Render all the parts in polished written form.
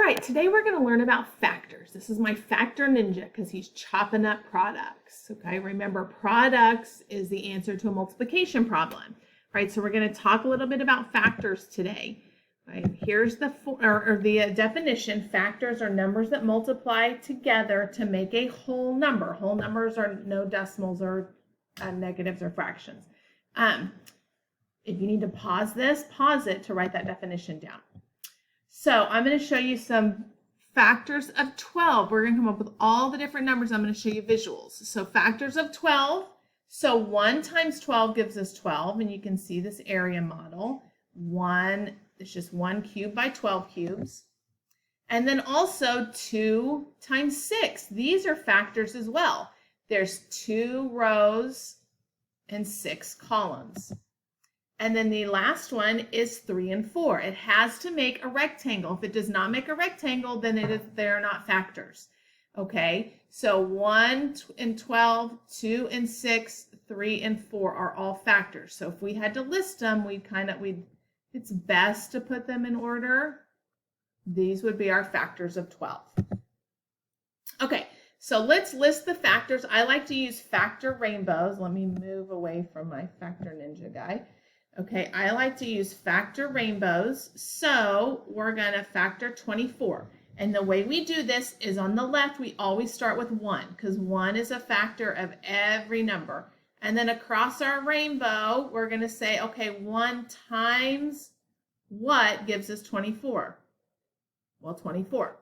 right, today we're going to learn about factors. This is my factor ninja because he's chopping up products. Okay, remember products is the answer to a multiplication problem. Right, so we're going to talk a little bit about factors today. Right, here's the definition. Factors are numbers that multiply together to make a whole number. Whole numbers are no decimals or negatives or fractions. If you need to pause this, pause it to write that definition down. So I'm going to show you some factors of 12. We're going to come up with all the different numbers. I'm going to show you visuals. So factors of 12. So 1 times 12 gives us 12, and you can see this area model. 1, it's just 1 cubed by 12 cubes. And then also 2 times 6. These are factors as well. There's 2 rows and 6 columns. And then the last one is 3 and 4. It has to make a rectangle. If it does not make a rectangle, then they're not factors. Okay, so 1 and 12, 2 and 6, 3 and 4 are all factors. So if we had to list them, it's best to put them in order. These would be our factors of 12. Okay, so let's list the factors. I like to use factor rainbows. Let me move away from my factor ninja guy. Okay, I like to use factor rainbows. So we're going to factor 24. And the way we do this is on the left, we always start with 1 because 1 is a factor of every number. And then across our rainbow, we're going to say, okay, 1 times what gives us 24? Well, 24.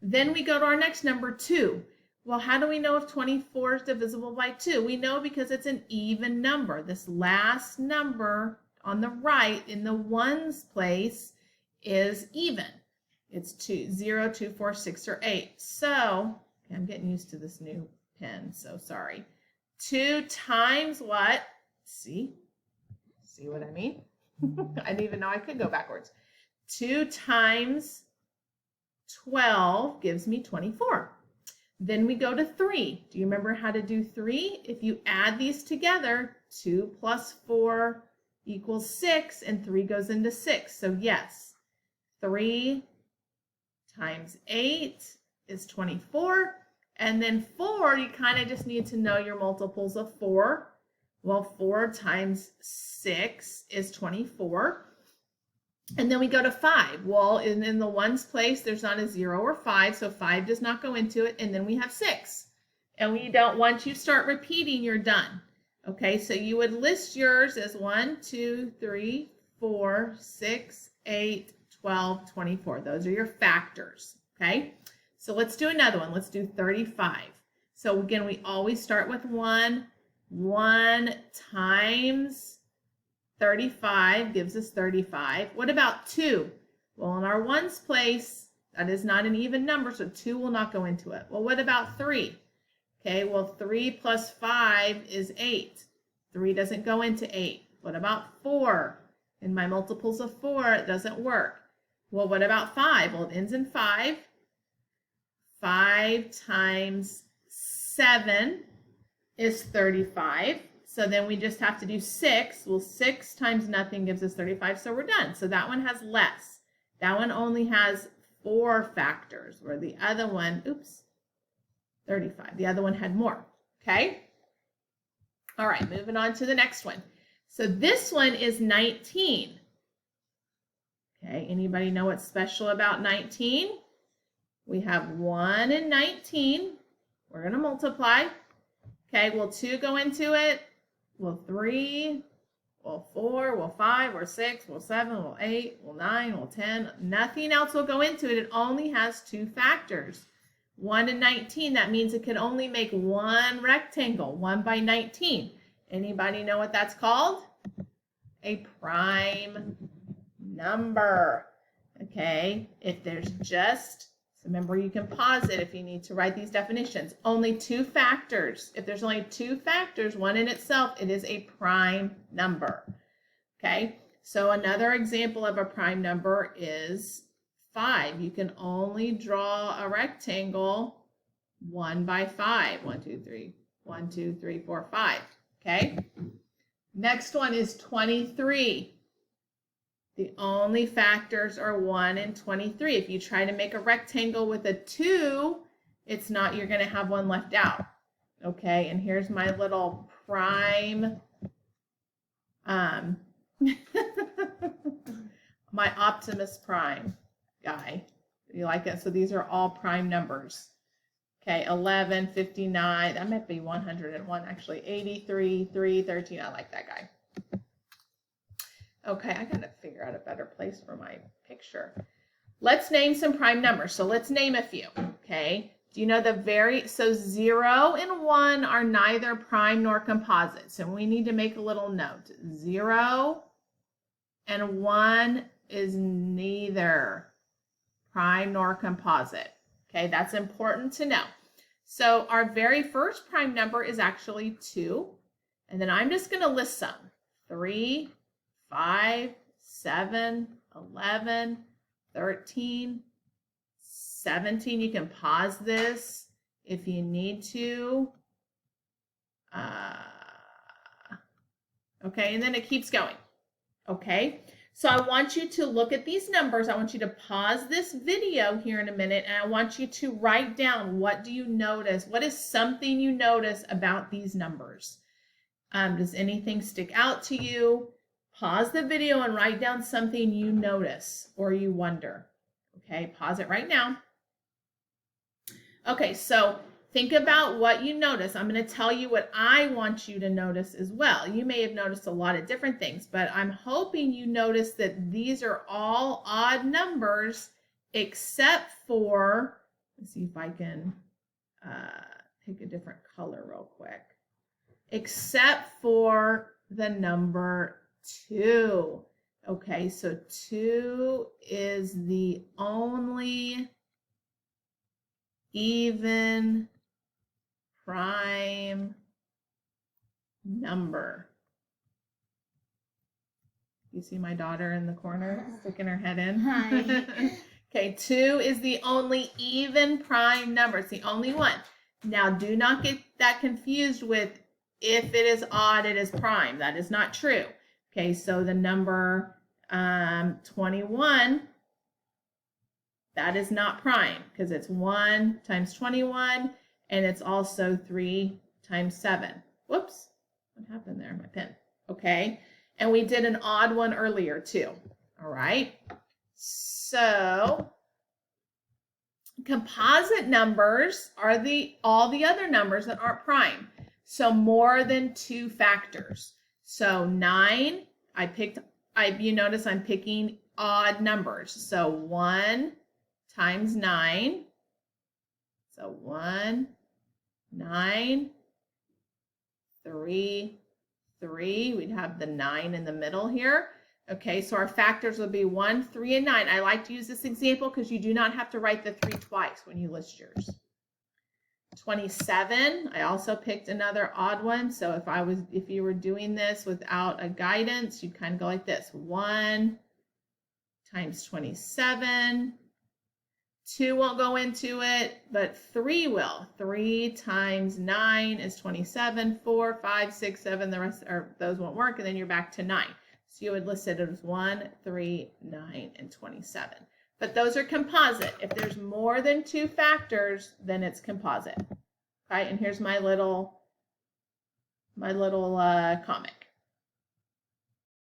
Then we go to our next number, 2. Well, how do we know if 24 is divisible by 2? We know because it's an even number. This last number on the right in the ones place is even. It's 2, 0, 2, 4, 6, or 8. So, I'm getting used to this new pen, so sorry. 2 times what? See what I mean? I didn't even know I could go backwards. 2 times 12 gives me 24. Then we go to 3. Do you remember how to do 3? If you add these together, 2 plus 4 equals 6, and 3 goes into 6. So yes, 3 times 8 is 24. And then 4, you kind of just need to know your multiples of 4. Well, 4 times 6 is 24. And then we go to 5. Well, in the ones place, there's not a 0 or 5, so 5 does not go into it. And then we have 6. And once you start repeating, you're done. Okay, so you would list yours as 1, 2, 3, 4, 6, 8, 12, 24. Those are your factors. Okay, so let's do another one. Let's do 35. So again, we always start with 1. 1 times 35 gives us 35. What about 2? Well, in our ones place, that is not an even number, so 2 will not go into it. Well, what about 3? Okay, well, 3 plus 5 is 8. 3 doesn't go into 8. What about 4? In my multiples of 4, it doesn't work. Well, what about 5? Well, it ends in 5. 5 times 7 is 35. So then we just have to do 6. Well, 6 times nothing gives us 35, so we're done. So that one has less. That one only has 4 factors, where the other one, 35. The other one had more, okay? All right, moving on to the next one. So this one is 19. Okay, anybody know what's special about 19? We have 1 and 19. We're going to multiply. Okay, will 2 go into it? Will 3? Will 4? Will 5? Will 6? Will 7? Will 8? Will 9? Will 10? Nothing else will go into it. It only has 2 factors. 1 and 19, that means it can only make one rectangle, 1 by 19. Anybody know what that's called? A prime number. Okay, if there's just, remember you can pause it if you need to write these definitions. Only 2 factors. If there's only 2 factors, one in itself, it is a prime number. Okay, so another example of a prime number is 5. You can only draw a rectangle 1 by 5. 1, 2, 3. 1, 2, 3, 4, 5. Okay. Next one is 23. The only factors are 1 and 23. If you try to make a rectangle with a 2, it's not, you're going to have one left out. Okay, and here's my little prime, my Optimus Prime guy. You like it? So these are all prime numbers. Okay, 11, 59, that might be 101 actually, 83, 3, 13, I like that guy. Okay, I gotta figure out a better place for my picture. Let's name some prime numbers. So let's name a few, okay? Do you know so 0 and 1 are neither prime nor composite. So we need to make a little note. 0 and 1 is neither prime nor composite. Okay, that's important to know. So our very first prime number is actually 2. And then I'm just going to list some. 3, 5, 7, 11, 13, 17. You can pause this if you need to. Okay, and then it keeps going. Okay, so I want you to look at these numbers. I want you to pause this video here in a minute, and I want you to write down, what do you notice? What is something you notice about these numbers? Does anything stick out to you? Pause the video and write down something you notice or you wonder. Okay, pause it right now. Okay, so think about what you notice. I'm going to tell you what I want you to notice as well. You may have noticed a lot of different things, but I'm hoping you notice that these are all odd numbers except for, let's see if I can pick a different color real quick, except for the number 2. Okay, so 2 is the only even prime number. You see my daughter in the corner sticking her head in? Hi. Okay, 2 is the only even prime number. It's the only one. Now, do not get that confused with if it is odd, it is prime. That is not true. Okay, so the number 21, that is not prime because it's 1 times 21, and it's also 3 times 7. Whoops, what happened there? My pen. Okay, and we did an odd one earlier too. All right, so composite numbers are all the other numbers that aren't prime. So more than 2 factors. So 9, you notice I'm picking odd numbers. So 1 times 9. So 1, 9, 3, 3. We'd have the 9 in the middle here. Okay, so our factors would be 1, 3, and 9. I like to use this example because you do not have to write the 3 twice when you list yours. 27, I also picked another odd one. So if you were doing this without a guidance, you'd kind of go like this. 1 times 27. 2 won't go into it, but 3 will. 3 times 9 is 27. 4, 5, 6, 7, the rest those won't work, and then you're back to 9. So you would list it as 1, 3, 9, and 27. But those are composite. If there's more than 2 factors, then it's composite. Okay, and here's my little comic.